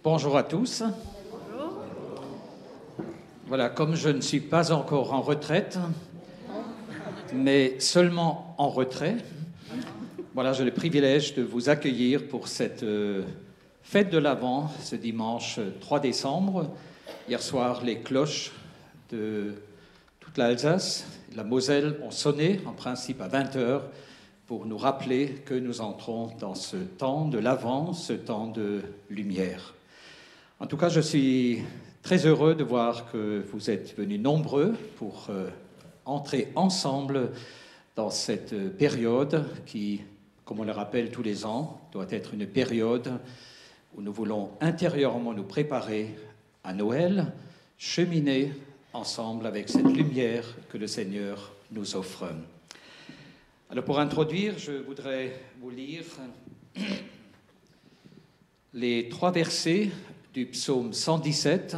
Bonjour à tous. Bonjour. Voilà, comme je ne suis pas encore en retraite, mais seulement en retrait, voilà, j'ai le privilège de vous accueillir pour cette fête de l'Avent, ce dimanche 3 décembre. Hier soir, les cloches de toute l'Alsace, la Moselle ont sonné, en principe à 20h, pour nous rappeler que nous entrons dans ce temps de l'Avent, ce temps de lumière. En tout cas, je suis très heureux de voir que vous êtes venus nombreux pour entrer ensemble dans cette période qui, comme on le rappelle tous les ans, doit être une période où nous voulons intérieurement nous préparer à Noël, cheminer ensemble avec cette lumière que le Seigneur nous offre. Alors pour introduire, je voudrais vous lire les 3 versets du psaume 117.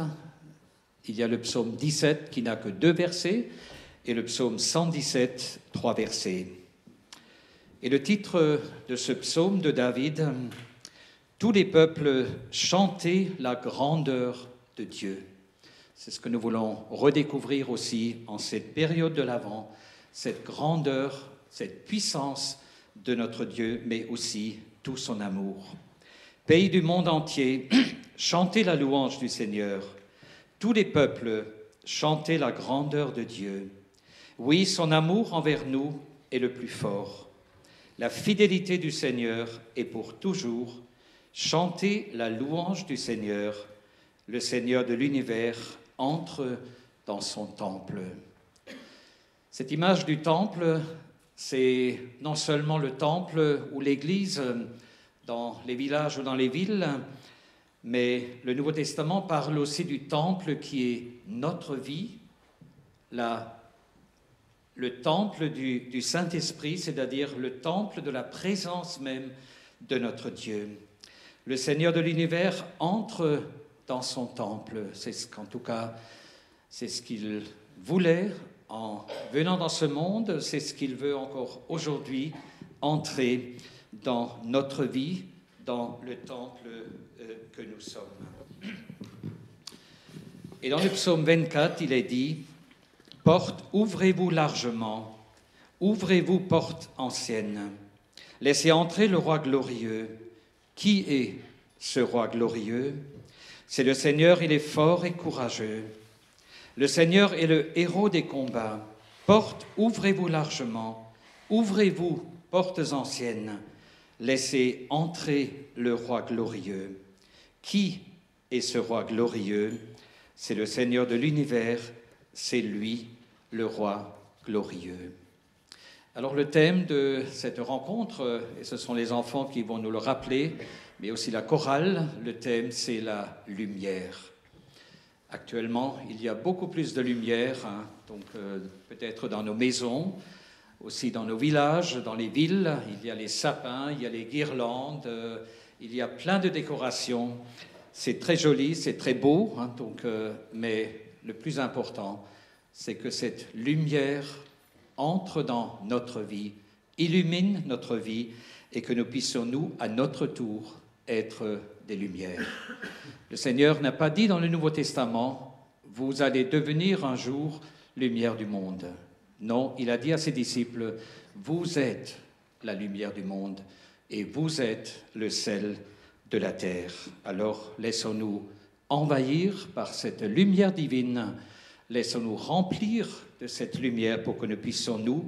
Il y a le psaume 17 qui n'a que 2 versets et le psaume 117, 3 versets. Et le titre de ce psaume de David, « Tous les peuples chantaient la grandeur de Dieu ». C'est ce que nous voulons redécouvrir aussi en cette période de l'Avent, cette grandeur, cette puissance de notre Dieu, mais aussi tout son amour. Pays du monde entier, chantez la louange du Seigneur. Tous les peuples, chantez la grandeur de Dieu. Oui, son amour envers nous est le plus fort. La fidélité du Seigneur est pour toujours. Chantez la louange du Seigneur. Le Seigneur de l'univers entre dans son temple. Cette image du temple, c'est non seulement le temple ou l'église dans les villages ou dans les villes, mais le Nouveau Testament parle aussi du temple qui est notre vie, le temple du Saint-Esprit, c'est-à-dire le temple de la présence même de notre Dieu. Le Seigneur de l'univers entre dans son temple. C'est ce qu'en tout cas, c'est ce qu'il voulait en venant dans ce monde, c'est ce qu'il veut encore aujourd'hui, entrer dans notre vie, dans le temple que nous sommes. Et dans le psaume 24, il est dit « Porte, ouvrez-vous largement, ouvrez-vous porte ancienne, laissez entrer le roi glorieux. Qui est ce roi glorieux? C'est le Seigneur, il est fort et courageux. Le Seigneur est le héros des combats. Porte, ouvrez-vous largement, ouvrez-vous portes anciennes, laissez entrer le roi glorieux. Qui est ce roi glorieux? C'est le Seigneur de l'univers, c'est lui, le roi glorieux. » Alors le thème de cette rencontre, et ce sont les enfants qui vont nous le rappeler, mais aussi la chorale, le thème c'est la lumière. Actuellement, il y a beaucoup plus de lumière, donc peut-être dans nos maisons, aussi dans nos villages, dans les villes, il y a les sapins, il y a les guirlandes, il y a plein de décorations. C'est très joli, c'est très beau, mais le plus important, c'est que cette lumière entre dans notre vie, illumine notre vie et que nous puissions, nous, à notre tour, être des lumières. Le Seigneur n'a pas dit dans le Nouveau Testament « Vous allez devenir un jour lumière du monde ». Non, il a dit à ses disciples « Vous êtes la lumière du monde et vous êtes le sel de la terre ». Alors laissons-nous envahir par cette lumière divine, laissons-nous remplir de cette lumière pour que nous puissions, nous,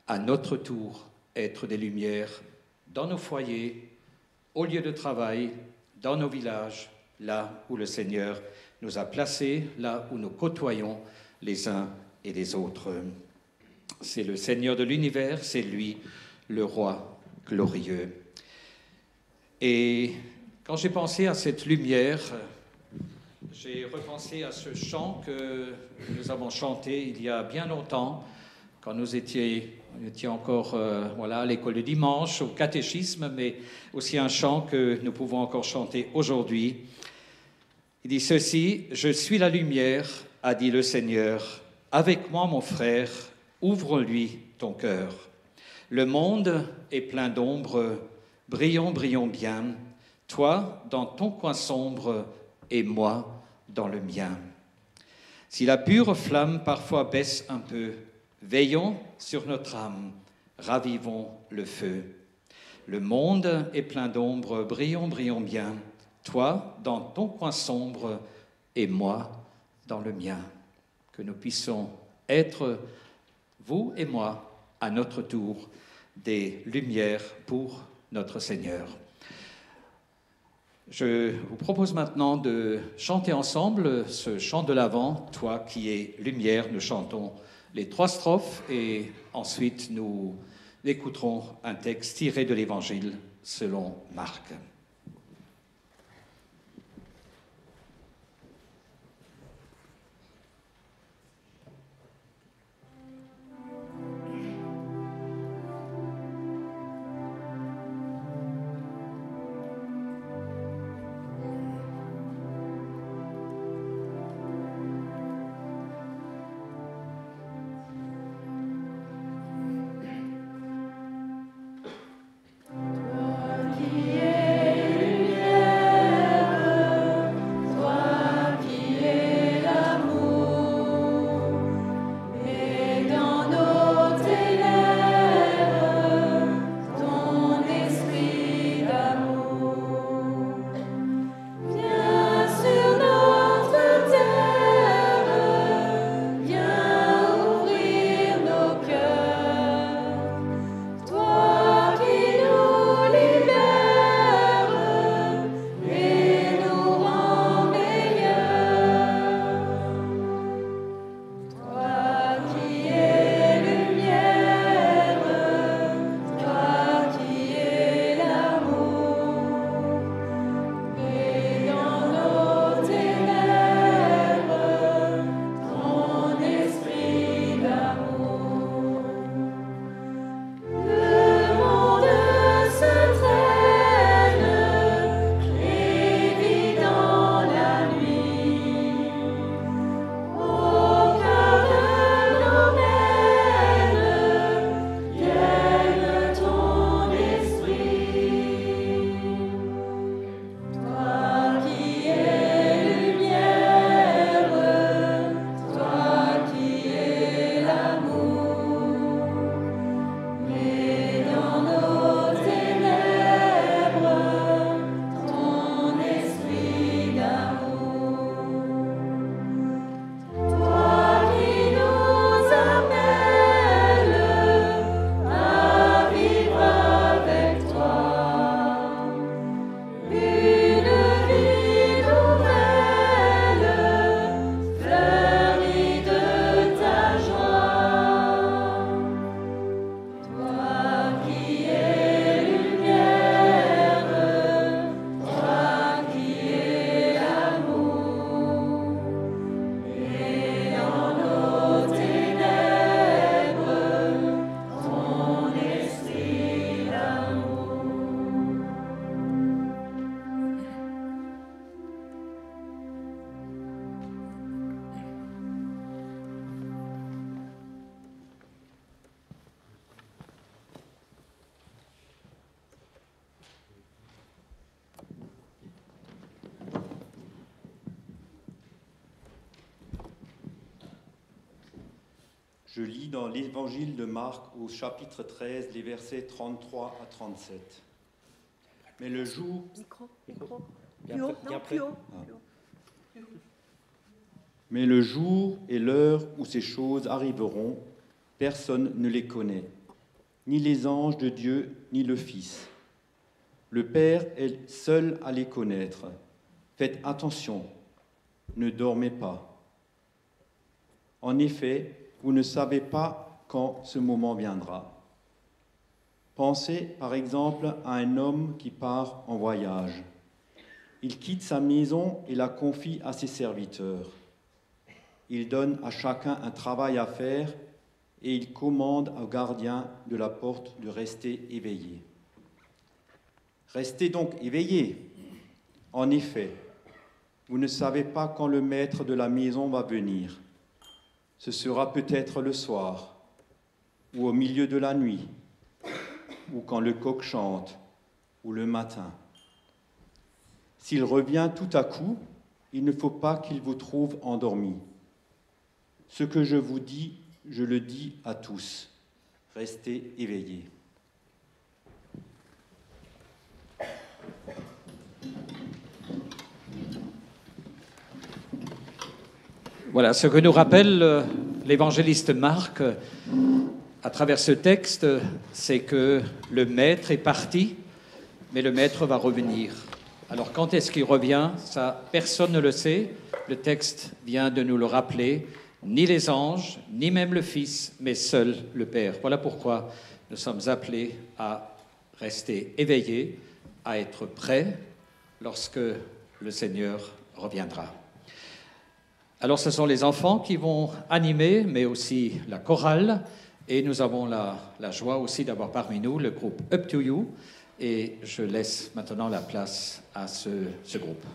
à notre tour, être des lumières dans nos foyers, au lieu de travail, dans nos villages, là où le Seigneur nous a placés, là où nous côtoyons les uns et les autres. C'est le Seigneur de l'univers, c'est lui, le roi glorieux. Et quand j'ai pensé à cette lumière, j'ai repensé à ce chant que nous avons chanté il y a bien longtemps, quand nous étions encore à l'école du dimanche, au catéchisme, mais aussi un chant que nous pouvons encore chanter aujourd'hui. Il dit ceci: « Je suis la lumière, a dit le Seigneur. Avec moi, mon frère, ouvre-lui ton cœur. Le monde est plein d'ombre, brillons, brillons bien. Toi, dans ton coin sombre, et moi, dans le mien. Si la pure flamme parfois baisse un peu, veillons sur notre âme, ravivons le feu. Le monde est plein d'ombre, brillons, brillons bien. Toi, dans ton coin sombre, et moi, dans le mien. » Que nous puissions être, vous et moi, à notre tour, des lumières pour notre Seigneur. Je vous propose maintenant de chanter ensemble ce chant de l'Avent, « Toi qui es lumière ». Nous chantons les 3 strophes et ensuite nous écouterons un texte tiré de l'Évangile selon Marc. Qui est Je lis dans l'évangile de Marc au chapitre 13, les versets 33 à 37. Mais le jour... Mais le jour et l'heure où ces choses arriveront, personne ne les connaît, ni les anges de Dieu, ni le Fils. Le Père est seul à les connaître. Faites attention, ne dormez pas. En effet, vous ne savez pas quand ce moment viendra. Pensez par exemple à un homme qui part en voyage. Il quitte sa maison et la confie à ses serviteurs. Il donne à chacun un travail à faire et il commande au gardien de la porte de rester éveillé. Restez donc éveillés. En effet, vous ne savez pas quand le maître de la maison va venir. Ce sera peut-être le soir, ou au milieu de la nuit, ou quand le coq chante, ou le matin. S'il revient tout à coup, il ne faut pas qu'il vous trouve endormis. Ce que je vous dis, je le dis à tous. Restez éveillés. Voilà ce que nous rappelle l'évangéliste Marc à travers ce texte, c'est que le maître est parti, mais le maître va revenir. Alors quand est-ce qu'il revient? Ça, personne ne le sait. Le texte vient de nous le rappeler. Ni les anges, ni même le Fils, mais seul le Père. Voilà pourquoi nous sommes appelés à rester éveillés, à être prêts lorsque le Seigneur reviendra. Alors ce sont les enfants qui vont animer, mais aussi la chorale, et nous avons la joie aussi d'avoir parmi nous le groupe Up to You, et je laisse maintenant la place à ce groupe.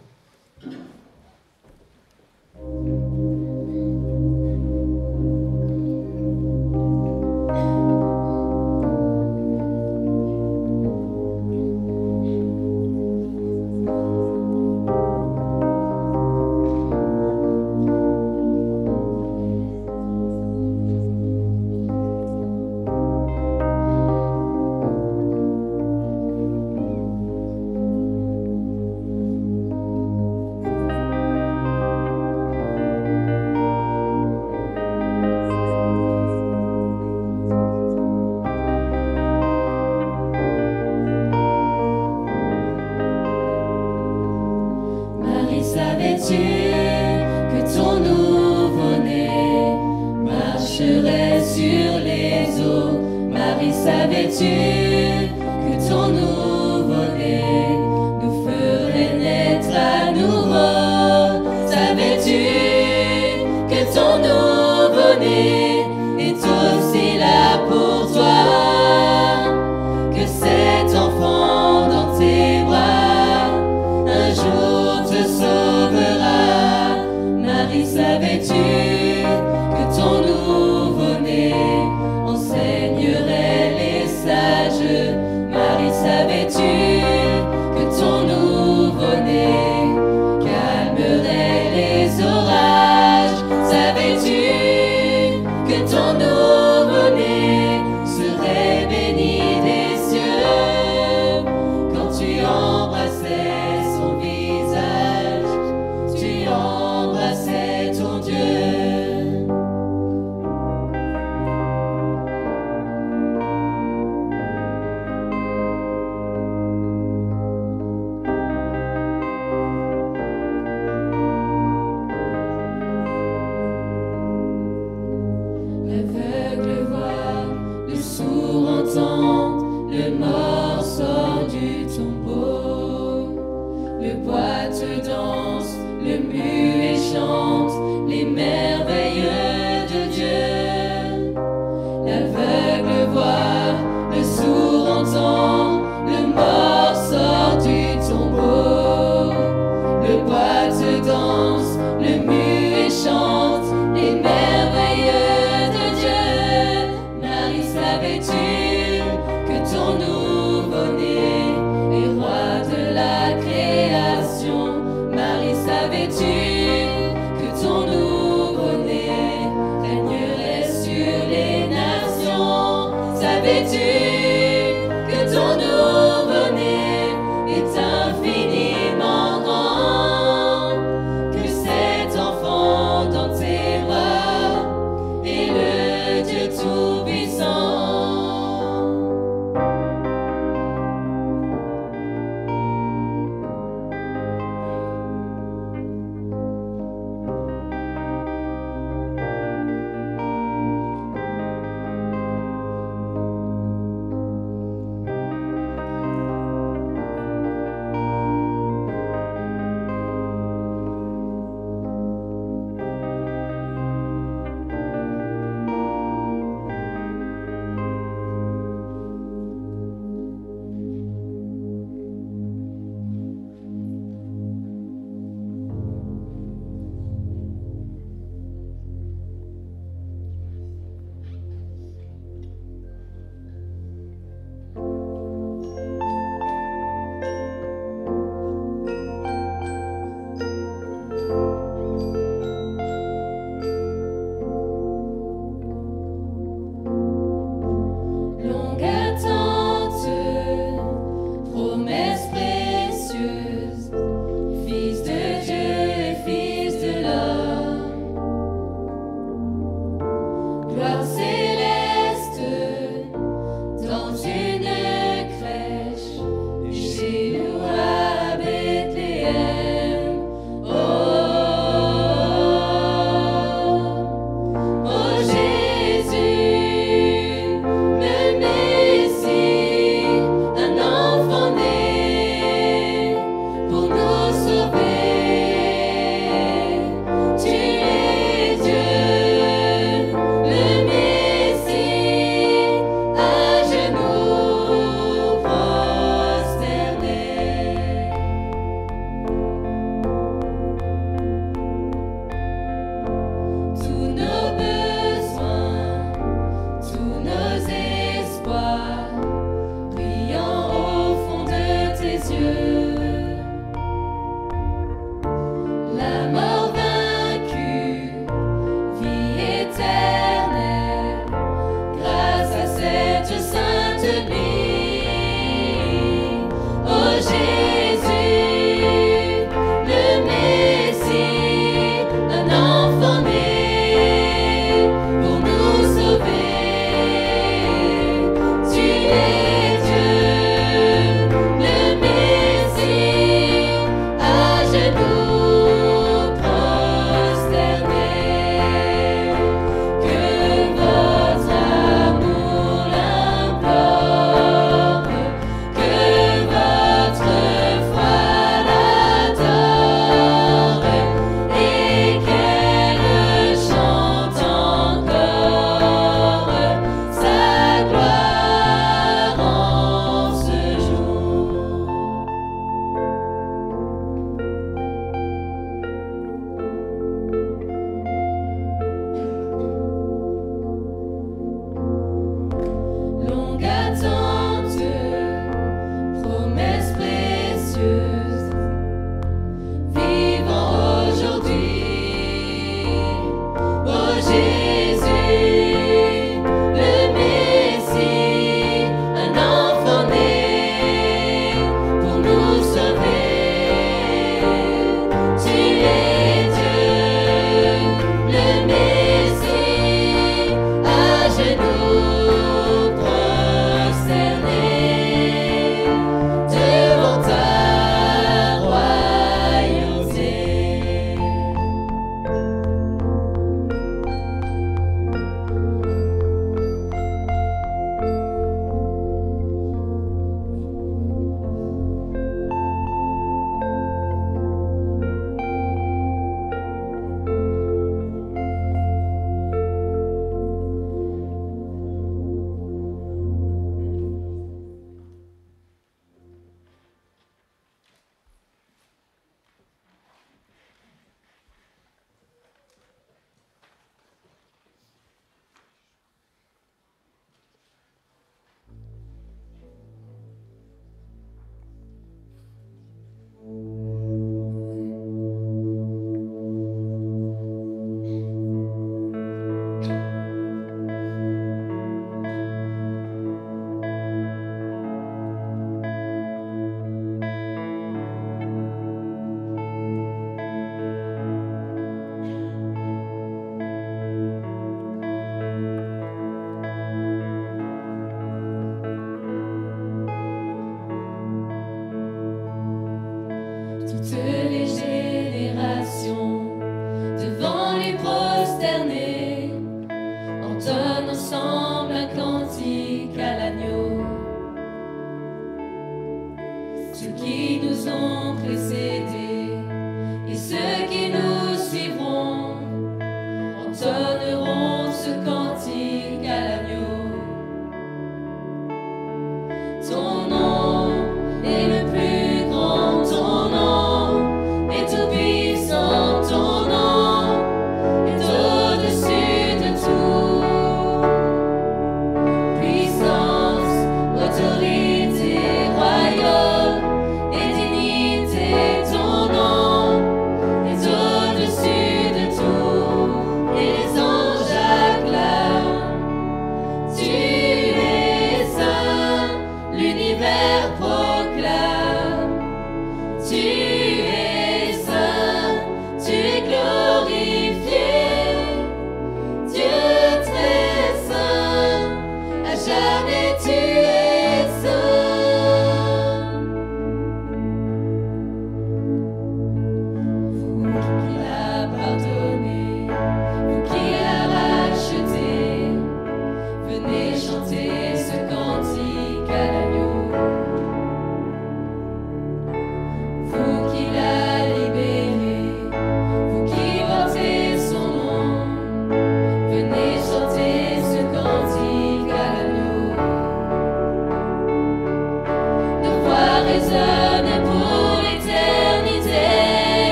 Savais-tu que ton nouveau-né régnerait sur les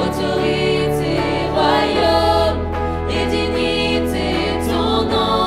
Autorité, royaume et dignité, ton nom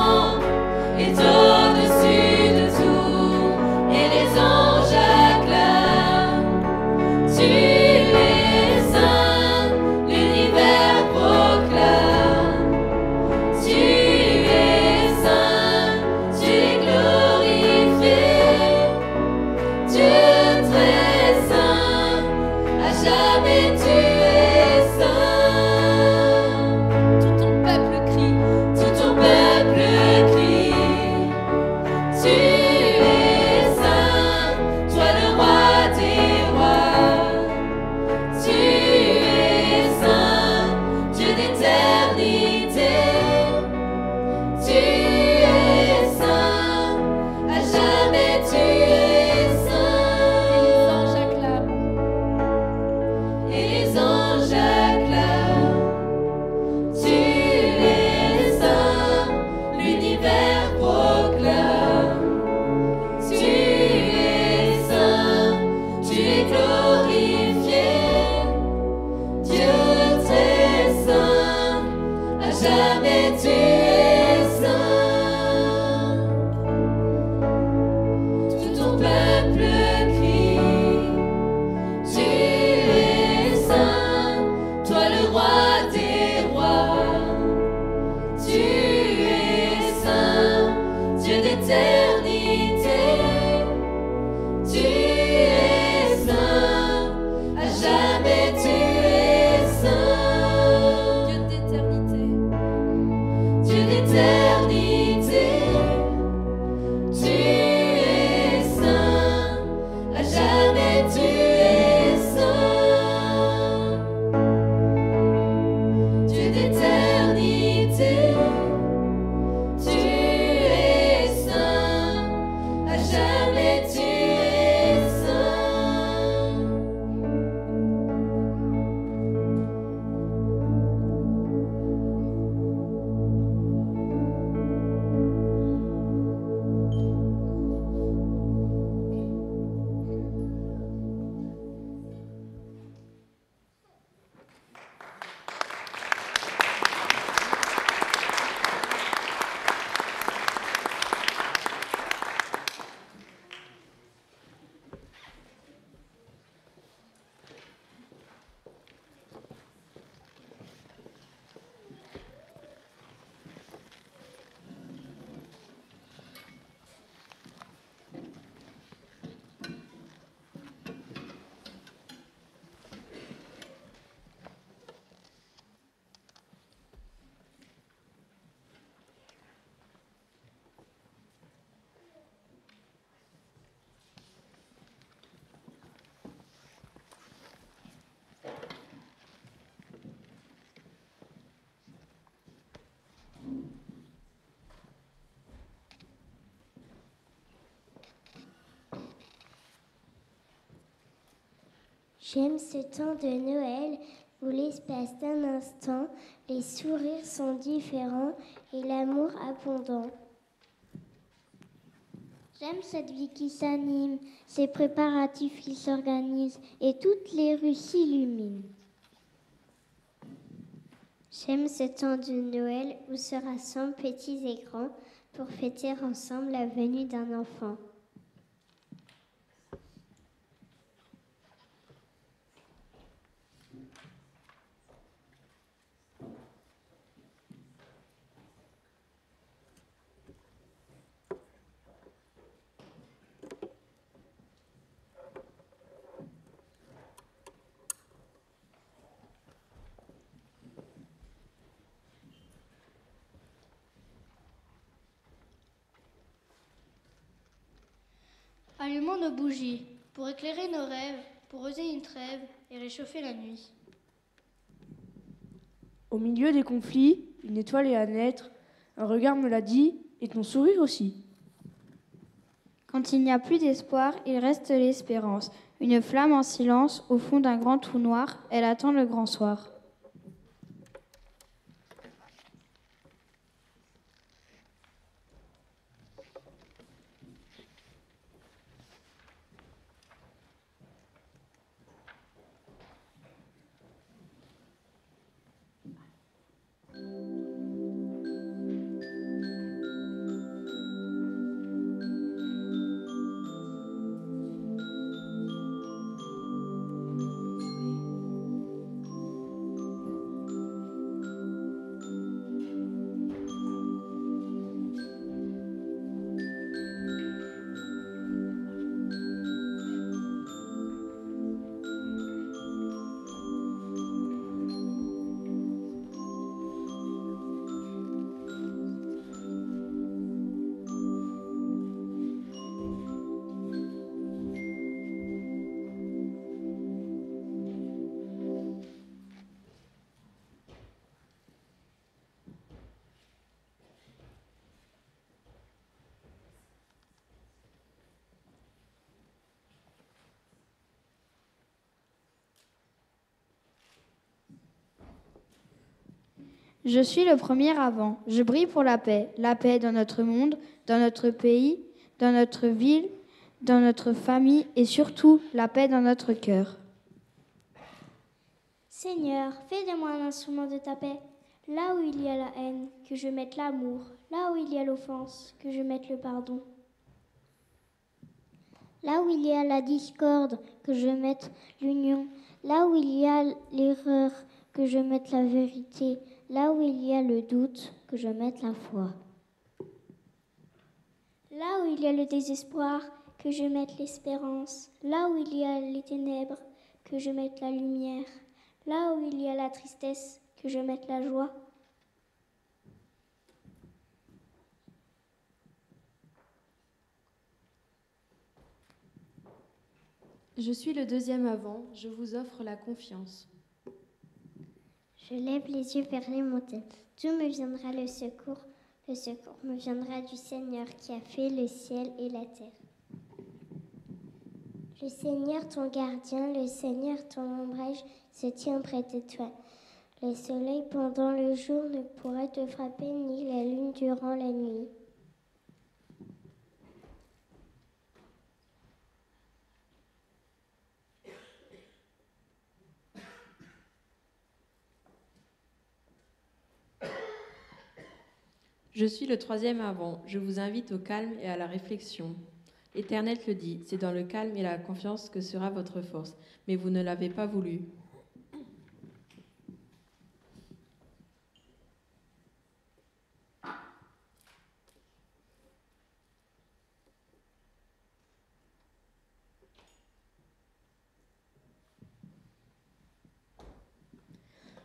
J'aime ce temps de Noël où l'espace d'un instant, les sourires sont différents et l'amour abondant. J'aime cette vie qui s'anime, ces préparatifs qui s'organisent et toutes les rues s'illuminent. J'aime ce temps de Noël où se rassemblent petits et grands pour fêter ensemble la venue d'un enfant. Allumons nos bougies pour éclairer nos rêves, pour oser une trêve et réchauffer la nuit. Au milieu des conflits, une étoile est à naître, un regard me l'a dit, et ton sourire aussi. Quand il n'y a plus d'espoir, il reste l'espérance. Une flamme en silence, au fond d'un grand trou noir, elle attend le grand soir. Je suis le premier avant, je brille pour la paix dans notre monde, dans notre pays, dans notre ville, dans notre famille et surtout la paix dans notre cœur. Seigneur, fais de moi un instrument de ta paix. Là où il y a la haine, que je mette l'amour. Là où il y a l'offense, que je mette le pardon. Là où il y a la discorde, que je mette l'union. Là où il y a l'erreur, que je mette la vérité. Là où il y a le doute, que je mette la foi. Là où il y a le désespoir, que je mette l'espérance. Là où il y a les ténèbres, que je mette la lumière. Là où il y a la tristesse, que je mette la joie. Je suis le deuxième avant, je vous offre la confiance. Je lève les yeux vers les montagnes. D'où me viendra le secours? Le secours me viendra du Seigneur qui a fait le ciel et la terre. Le Seigneur ton gardien, le Seigneur ton ombrage se tient près de toi. Le soleil pendant le jour ne pourra te frapper, ni la lune durant la nuit. Je suis le troisième avant, je vous invite au calme et à la réflexion. L'Éternel le dit, c'est dans le calme et la confiance que sera votre force, mais vous ne l'avez pas voulu.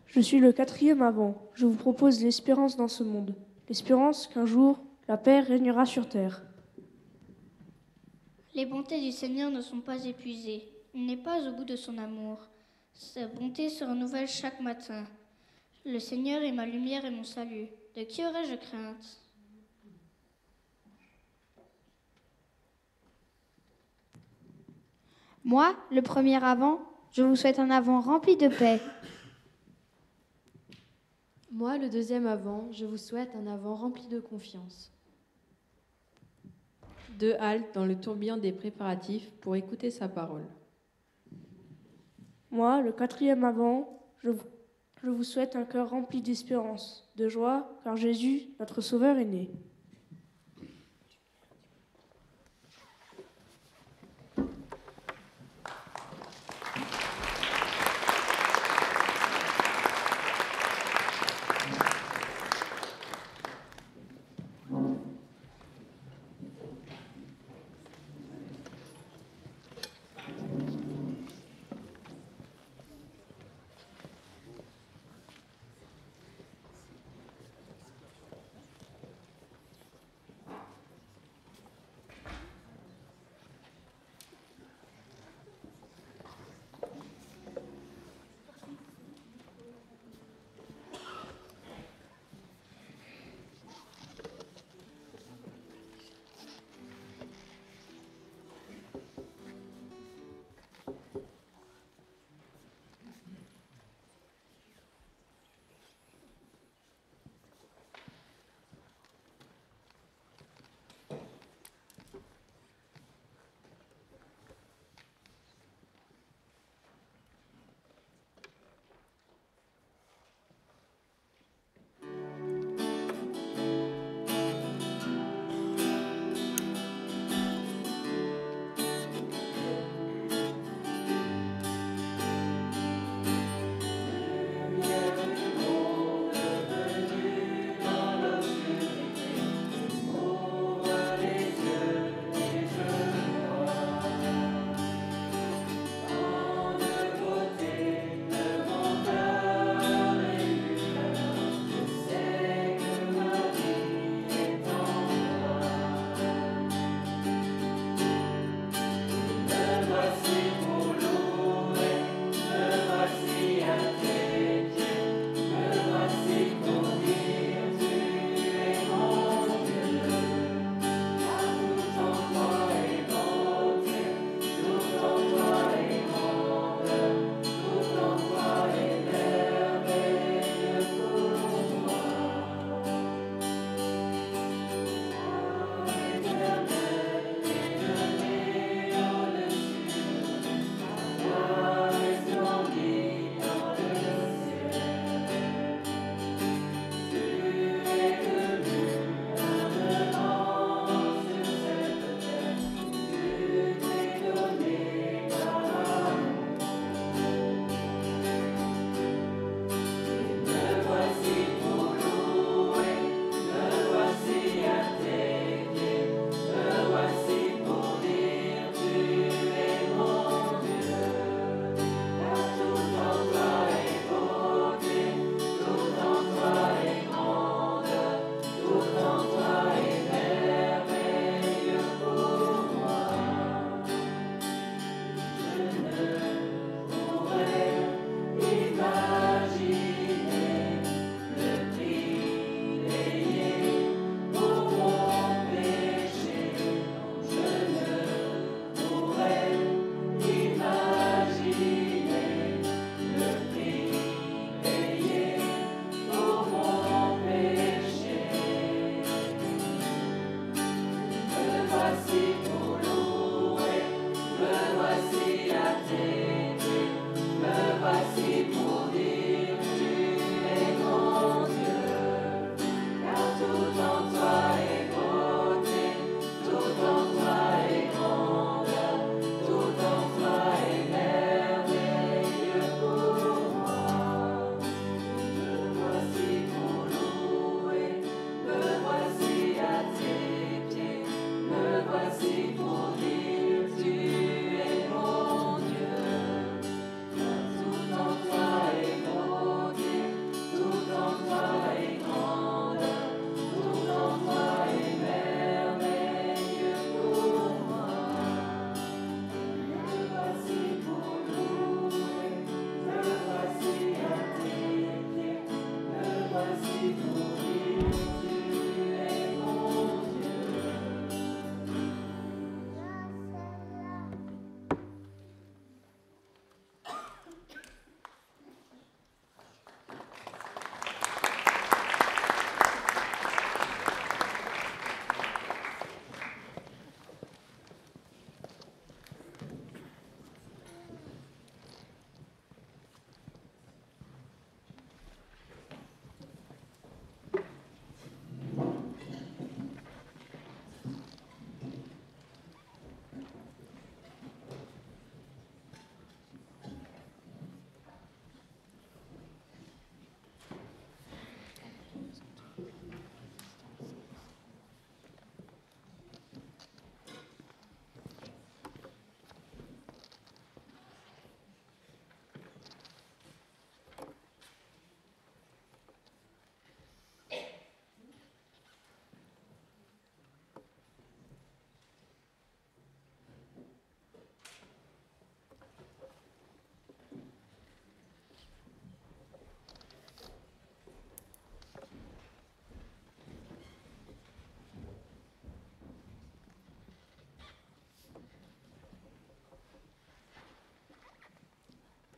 Je suis le quatrième avant, je vous propose l'espérance dans ce monde. L'espérance qu'un jour, la paix régnera sur terre. Les bontés du Seigneur ne sont pas épuisées. Il n'est pas au bout de son amour. Sa bonté se renouvelle chaque matin. Le Seigneur est ma lumière et mon salut. De qui aurais-je crainte? Moi, le premier avant, Je vous souhaite un Avent rempli de paix. Moi, le deuxième Avent, je vous souhaite un Avent rempli de confiance. 2 haltes dans le tourbillon des préparatifs pour écouter sa parole. Moi, le 4e Avent, je vous souhaite un cœur rempli d'espérance, de joie, car Jésus, notre Sauveur, est né. Voici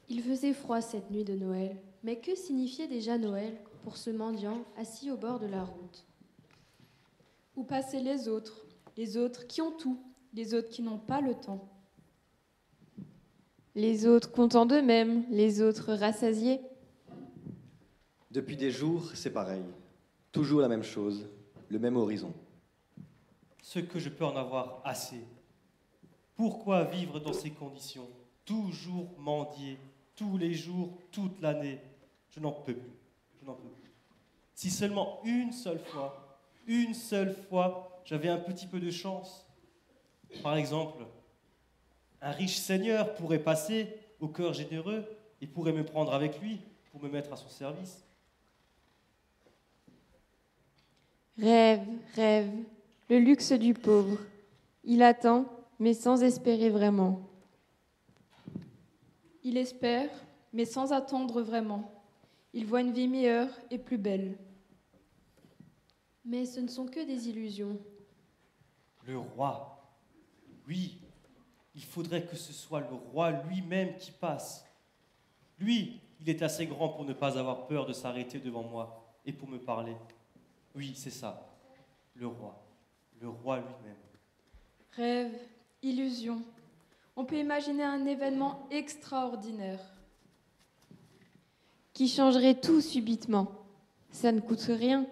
Il faisait froid cette nuit de Noël, mais que signifiait déjà Noël pour ce mendiant assis au bord de la route? Où passaient les autres qui ont tout, les autres qui n'ont pas le temps. Les autres contents d'eux-mêmes, les autres rassasiés. Depuis des jours, c'est pareil. Toujours la même chose, le même horizon. Ce que je peux en avoir assez. Pourquoi vivre dans ces conditions? Toujours mendier, tous les jours, toute l'année. Je n'en peux plus, je n'en peux plus. Si seulement une seule fois, j'avais un petit peu de chance. Par exemple, un riche seigneur pourrait passer au cœur généreux et pourrait me prendre avec lui pour me mettre à son service. Rêve, rêve, le luxe du pauvre. Il attend, mais sans espérer vraiment. Il espère, mais sans attendre vraiment. Il voit une vie meilleure et plus belle. Mais ce ne sont que des illusions. Le roi, oui, il faudrait que ce soit le roi lui-même qui passe. Lui, il est assez grand pour ne pas avoir peur de s'arrêter devant moi et pour me parler. Oui, c'est ça, le roi lui-même. Rêve, illusion. On peut imaginer un événement extraordinaire. Qui changerait tout subitement. Ça ne coûte rien.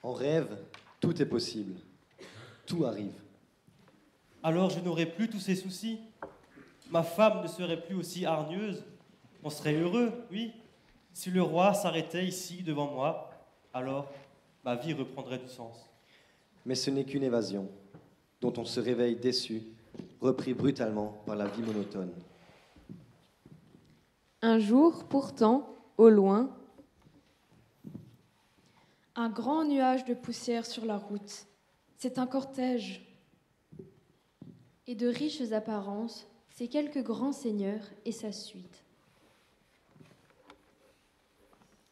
En rêve, tout est possible. Tout arrive. Alors je n'aurais plus tous ces soucis. Ma femme ne serait plus aussi hargneuse. On serait heureux, oui. Si le roi s'arrêtait ici devant moi, alors ma vie reprendrait du sens. Mais ce n'est qu'une évasion, dont on se réveille déçu, repris brutalement par la vie monotone. Un jour, pourtant, au loin, un grand nuage de poussière sur la route. C'est un cortège. Et de riches apparences, c'est quelques grands seigneurs et sa suite.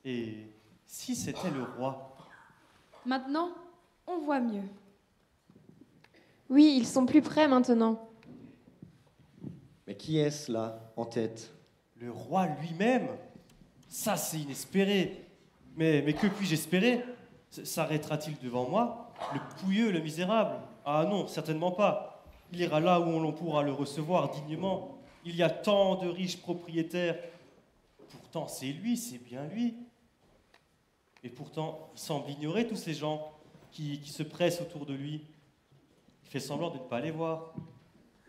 Et si c'était le roi? Maintenant, on voit mieux. Oui, ils sont plus près maintenant. Mais qui est-ce là, en tête? Le roi lui-même? Ça, c'est inespéré. Mais que puis-je espérer? S'arrêtera-t-il devant moi? Le pouilleux, le misérable? Ah non, certainement pas. Il ira là où l'on pourra le recevoir dignement. Il y a tant de riches propriétaires. Pourtant, c'est lui, c'est bien lui. Et pourtant, il semble ignorer tous ces gens qui se pressent autour de lui. Il fait semblant de ne pas les voir.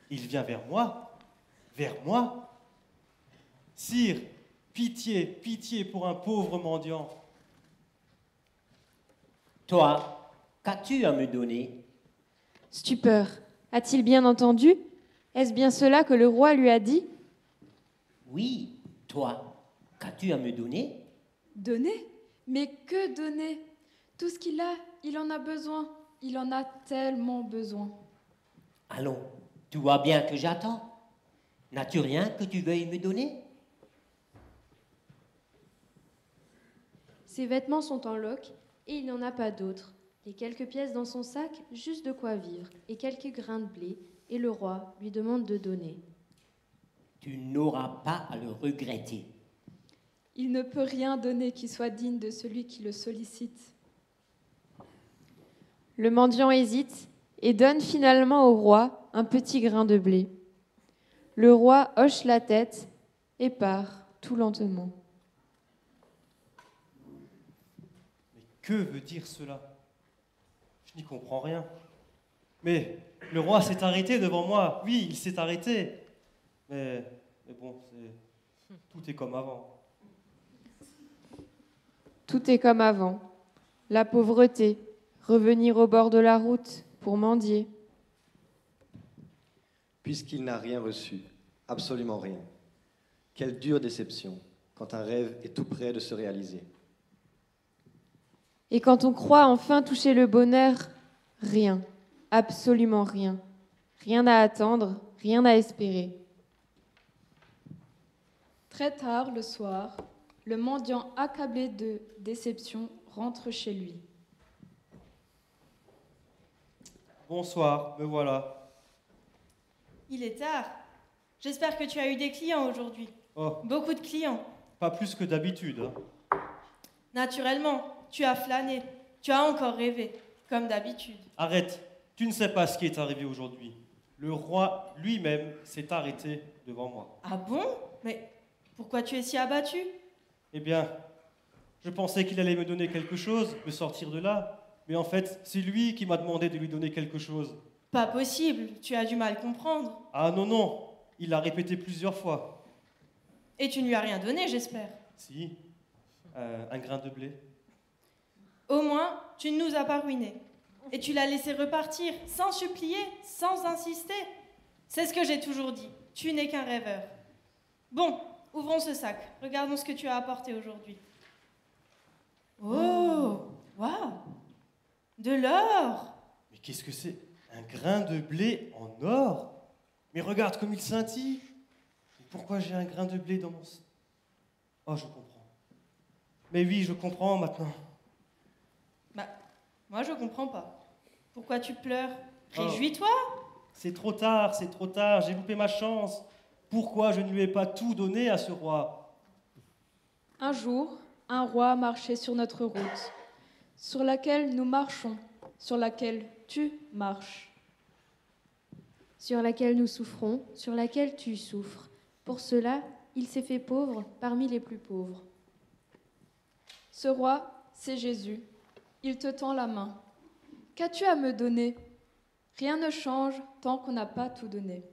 Il vient vers moi. Vers moi. Sire, pitié, pitié pour un pauvre mendiant. Toi, qu'as-tu à me donner? Stupeur. A-t-il bien entendu? Est-ce bien cela que le roi lui a dit? Oui, toi, qu'as-tu à me donner? Donner? Mais que donner? Tout ce qu'il a, il en a besoin. Il en a tellement besoin. Allons, tu vois bien que j'attends. N'as-tu rien que tu veuilles me donner? Ses vêtements sont en loques et il n'en a pas d'autres. Et quelques pièces dans son sac, juste de quoi vivre, et quelques grains de blé, et le roi lui demande de donner. Tu n'auras pas à le regretter. Il ne peut rien donner qui soit digne de celui qui le sollicite. Le mendiant hésite et donne finalement au roi un petit grain de blé. Le roi hoche la tête et part tout lentement. Mais que veut dire cela? Je n'y comprends rien. Mais le roi s'est arrêté devant moi. Oui, il s'est arrêté. Mais bon, tout est comme avant. Tout est comme avant. La pauvreté, revenir au bord de la route pour mendier. Puisqu'il n'a rien reçu, absolument rien. Quelle dure déception, quand un rêve est tout près de se réaliser. Et quand on croit enfin toucher le bonheur, rien, absolument rien. Rien à attendre, rien à espérer. Très tard le soir, le mendiant accablé de déception rentre chez lui. Bonsoir, me voilà. Il est tard. J'espère que tu as eu des clients aujourd'hui. Oh, Beaucoup de clients. pas plus que d'habitude. Hein. Naturellement, tu as flâné. Tu as encore rêvé, comme d'habitude. Arrête, tu ne sais pas ce qui est arrivé aujourd'hui. Le roi lui-même s'est arrêté devant moi. Ah bon? Mais pourquoi tu es si abattu? Eh bien, je pensais qu'il allait me donner quelque chose, me sortir de là. Mais en fait, c'est lui qui m'a demandé de lui donner quelque chose. Pas possible, tu as du mal comprendre. Ah non, non, il l'a répété plusieurs fois. Et tu ne lui as rien donné, j'espère. Si, un grain de blé. Au moins, tu ne nous as pas ruinés. Et tu l'as laissé repartir, sans supplier, sans insister. C'est ce que j'ai toujours dit. Tu n'es qu'un rêveur. Bon, ouvrons ce sac. Regardons ce que tu as apporté aujourd'hui. Oh, waouh! De l'or! Mais qu'est-ce que c'est? Un grain de blé en or? Mais regarde comme il scintille. Pourquoi j'ai un grain de blé dans mon... Oh, je comprends. Mais oui, je comprends maintenant. Bah, moi je comprends pas. Pourquoi tu pleures? Oh. Réjouis-toi! C'est trop tard, j'ai loupé ma chance. Pourquoi je ne lui ai pas tout donné à ce roi? Un jour, un roi marchait sur notre route, sur laquelle nous marchons, sur laquelle tu marches. Sur laquelle nous souffrons, sur laquelle tu souffres. Pour cela, il s'est fait pauvre parmi les plus pauvres. Ce roi, c'est Jésus. Il te tend la main. Qu'as-tu à me donner? Rien ne change tant qu'on n'a pas tout donné.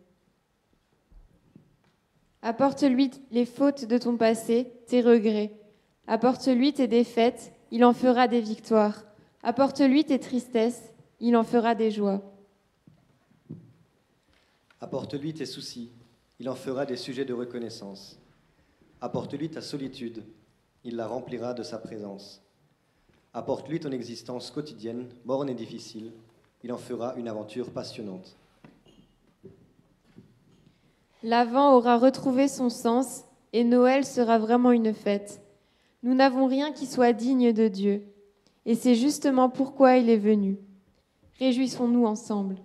Apporte-lui les fautes de ton passé, tes regrets. Apporte-lui tes défaites, il en fera des victoires. Apporte-lui tes tristesses, il en fera des joies. Apporte-lui tes soucis, il en fera des sujets de reconnaissance. Apporte-lui ta solitude, il la remplira de sa présence. Apporte-lui ton existence quotidienne, morne et difficile, il en fera une aventure passionnante. L'Avent aura retrouvé son sens et Noël sera vraiment une fête. Nous n'avons rien qui soit digne de Dieu, et c'est justement pourquoi il est venu. Réjouissons-nous ensemble.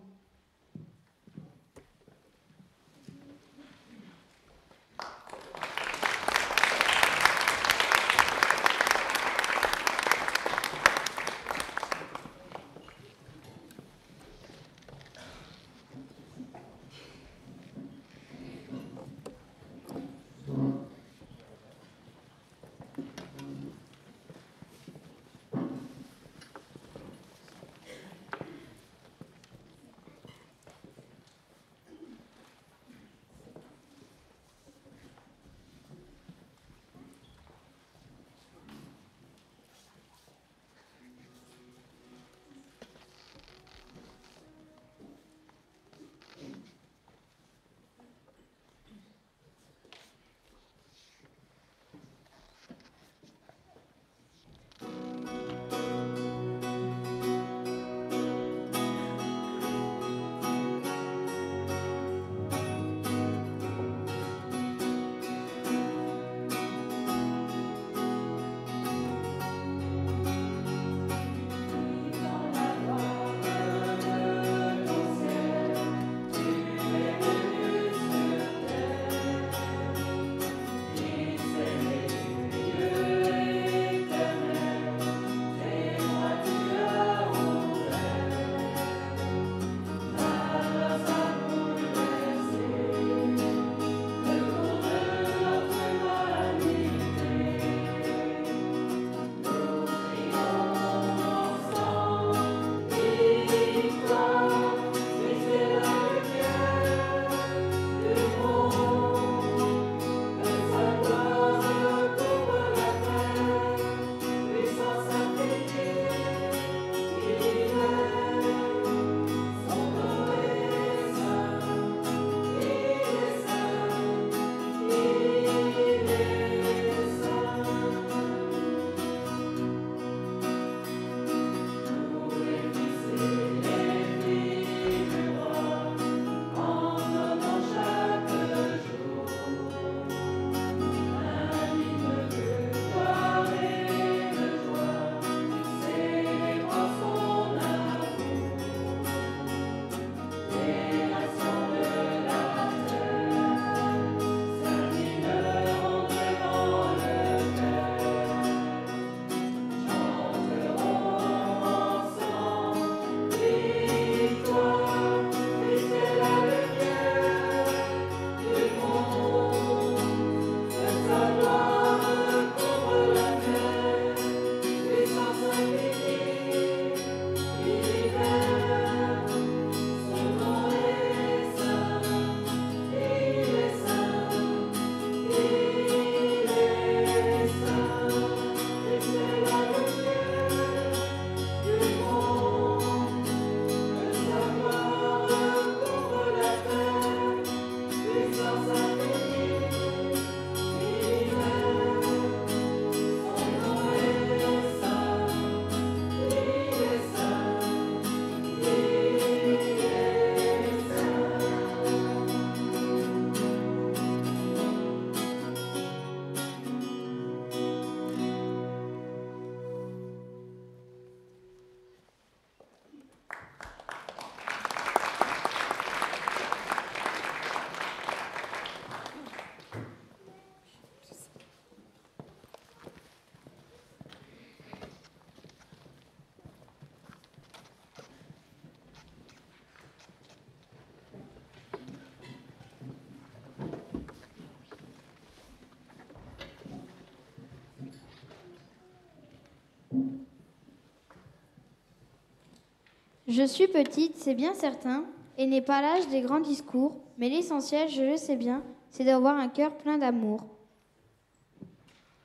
Je suis petite, c'est bien certain, et n'ai pas l'âge des grands discours, mais l'essentiel, je le sais bien, c'est d'avoir un cœur plein d'amour.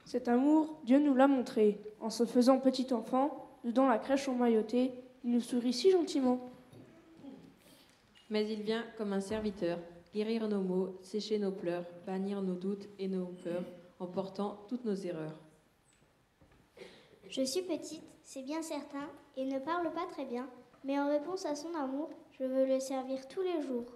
Cet amour, Dieu nous l'a montré. En se faisant petit enfant, dedans la crèche emmaillotée, il nous sourit si gentiment. Mais il vient comme un serviteur, guérir nos maux, sécher nos pleurs, bannir nos doutes et nos peurs, en portant toutes nos erreurs. Je suis petite, c'est bien certain, et ne parle pas très bien, mais en réponse à son amour, je veux le servir tous les jours.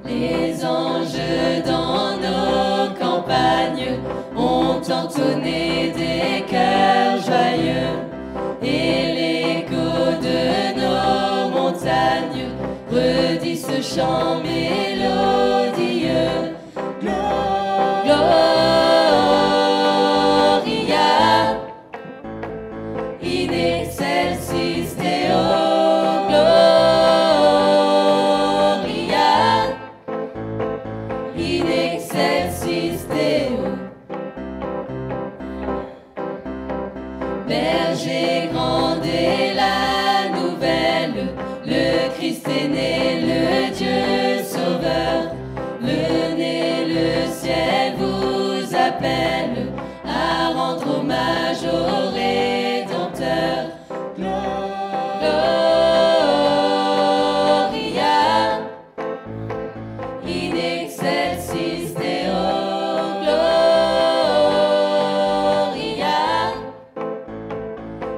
Les anges dans nos campagnes ont entonné des chœurs joyeux et l'écho de nos montagnes redit ce chant mélodieux. Gloria in excelsis Deo, Gloria in excelsis Deo. Berger grand est la nouvelle, le Christ est né, le Dieu sauveur. Le né, le ciel vous appelle à rendre hommage au Rédempteur. Gloria in excelsis Deo, Gloria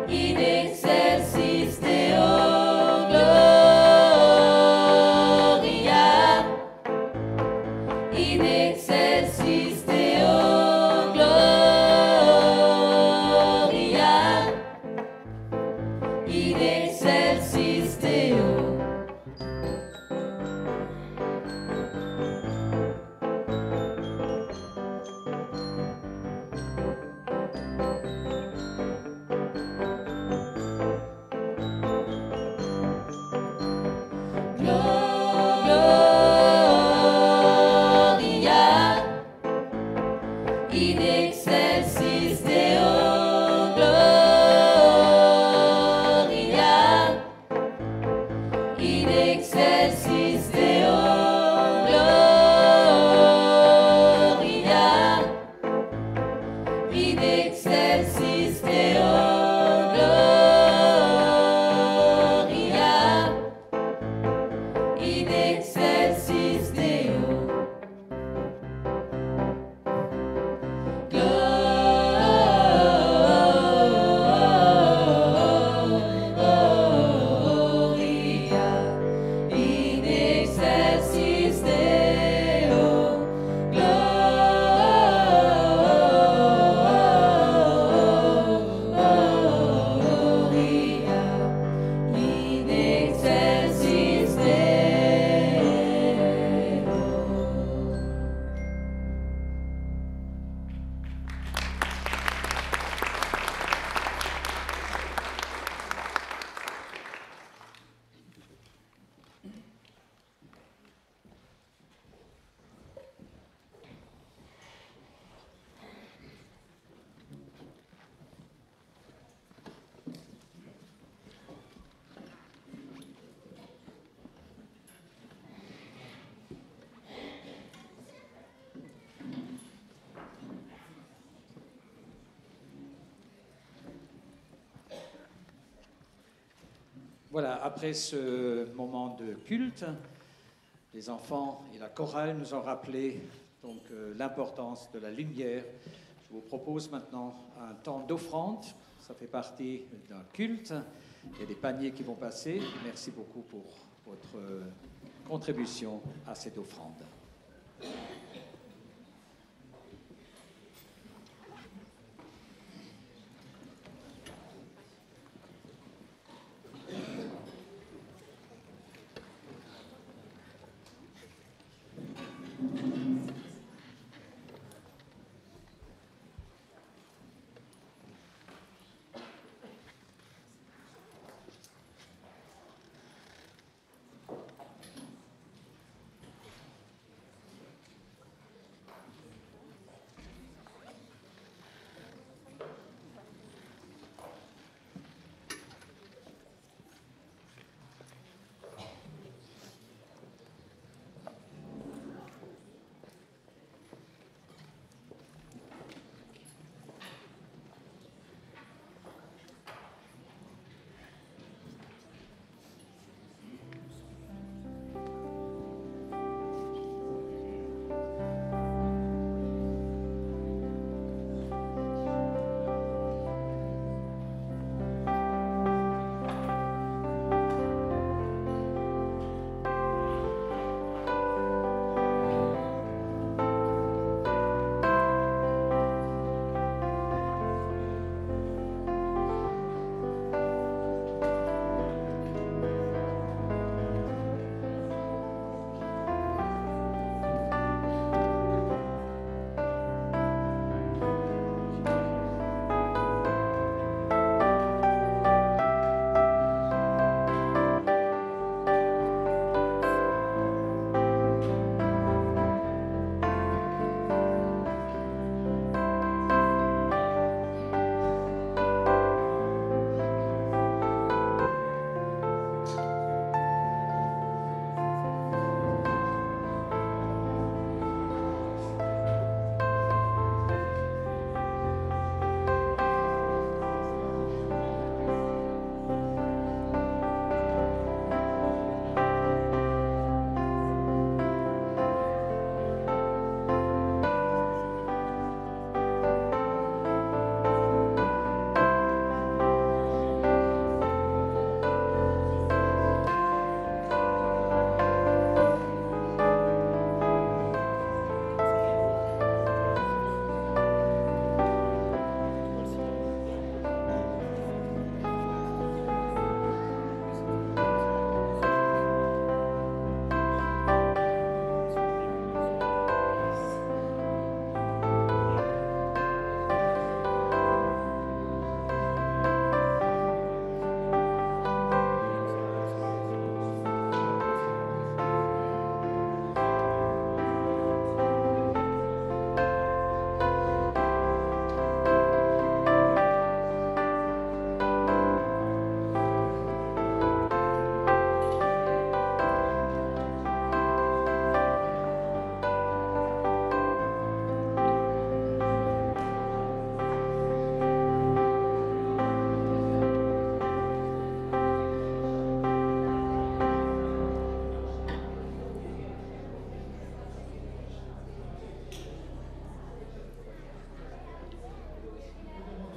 in excelsis Deo, Gloria in excelsis Deo, Gloria in excelsis Deo. Gloria in excelsis Deo, Gloria in excelsis Deo, Gloria in excelsis Deo, Gloria in excelsis Deo. Gloria in excelsis Deo, Gloria in excelsis Deo. Voilà, après ce moment de culte, Les enfants et la chorale nous ont rappelé donc l'importance de la lumière. Je vous propose maintenant un temps d'offrande. Ça fait partie d'un culte. Il y a des paniers qui vont passer. Merci beaucoup pour votre contribution à cette offrande.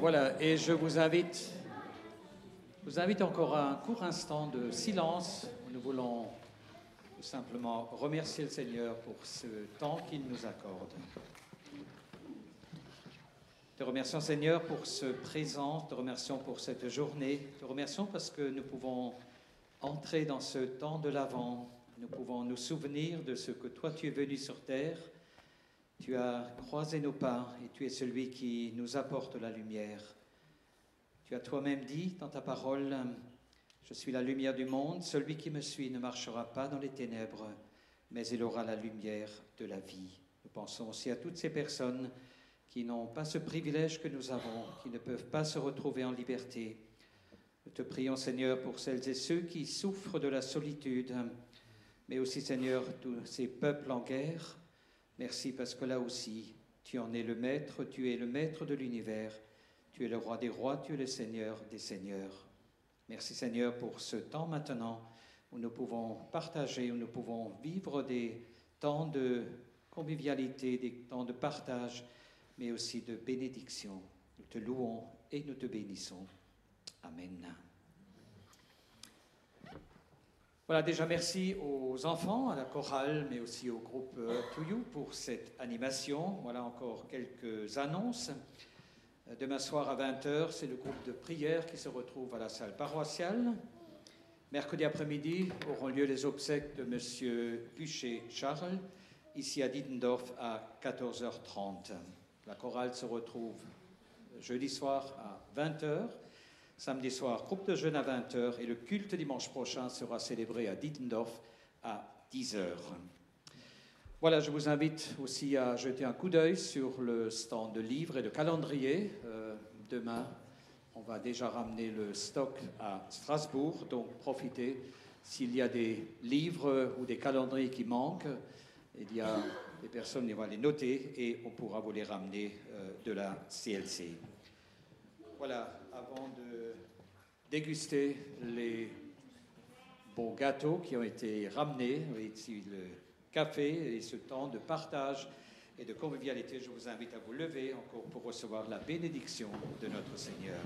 Voilà, et je vous invite encore à un court instant de silence. Nous voulons tout simplement remercier le Seigneur pour ce temps qu'il nous accorde. Te remercions, Seigneur, pour ce présent, te remercions pour cette journée, te remercions parce que nous pouvons entrer dans ce temps de l'Avent, nous pouvons nous souvenir de ce que toi tu es venu sur terre. Tu as croisé nos pas et tu es celui qui nous apporte la lumière. Tu as toi-même dit dans ta parole, « Je suis la lumière du monde, celui qui me suit ne marchera pas dans les ténèbres, mais il aura la lumière de la vie. » Nous pensons aussi à toutes ces personnes qui n'ont pas ce privilège que nous avons, qui ne peuvent pas se retrouver en liberté. Nous te prions, Seigneur, pour celles et ceux qui souffrent de la solitude, mais aussi, Seigneur, tous ces peuples en guerre. Merci parce que là aussi, tu en es le maître, tu es le maître de l'univers, tu es le roi des rois, tu es le Seigneur des seigneurs. Merci Seigneur pour ce temps maintenant où nous pouvons partager, où nous pouvons vivre des temps de convivialité, des temps de partage, mais aussi de bénédiction. Nous te louons et nous te bénissons. Amen. Voilà, déjà merci aux enfants, à la chorale, mais aussi au groupe To You pour cette animation. Voilà encore quelques annonces. Demain soir à 20h, c'est le groupe de prière qui se retrouve à la salle paroissiale. Mercredi après-midi auront lieu les obsèques de M. Buchet Charles, ici à Dietendorf à 14h30. La chorale se retrouve jeudi soir à 20h. Samedi soir, groupe de jeunes à 20h et le culte dimanche prochain sera célébré à Dietendorf à 10h. Voilà, je vous invite aussi à jeter un coup d'œil sur le stand de livres et de calendrier. Demain, on va déjà ramener le stock à Strasbourg, donc profitez. S'il y a des livres ou des calendriers qui manquent, il y a des personnes qui vont les noter et on pourra vous les ramener de la CLC. Voilà, avant de déguster les beaux gâteaux qui ont été ramenés, ici le café et ce temps de partage et de convivialité, je vous invite à vous lever encore pour recevoir la bénédiction de notre Seigneur.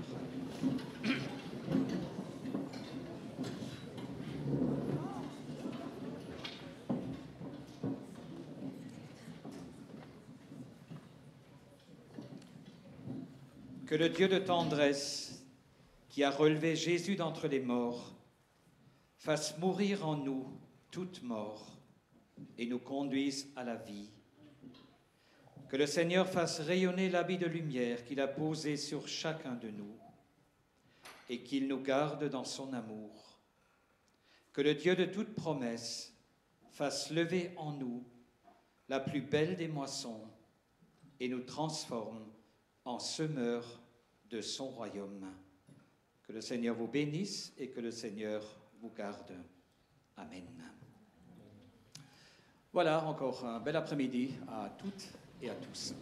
Que le Dieu de tendresse, qui a relevé Jésus d'entre les morts, fasse mourir en nous toute mort et nous conduise à la vie. Que le Seigneur fasse rayonner l'habit de lumière qu'il a posé sur chacun de nous et qu'il nous garde dans son amour. Que le Dieu de toute promesse fasse lever en nous la plus belle des moissons et nous transforme en semeur de son royaume. Que le Seigneur vous bénisse et que le Seigneur vous garde. Amen. Voilà, encore un bel après-midi à toutes et à tous.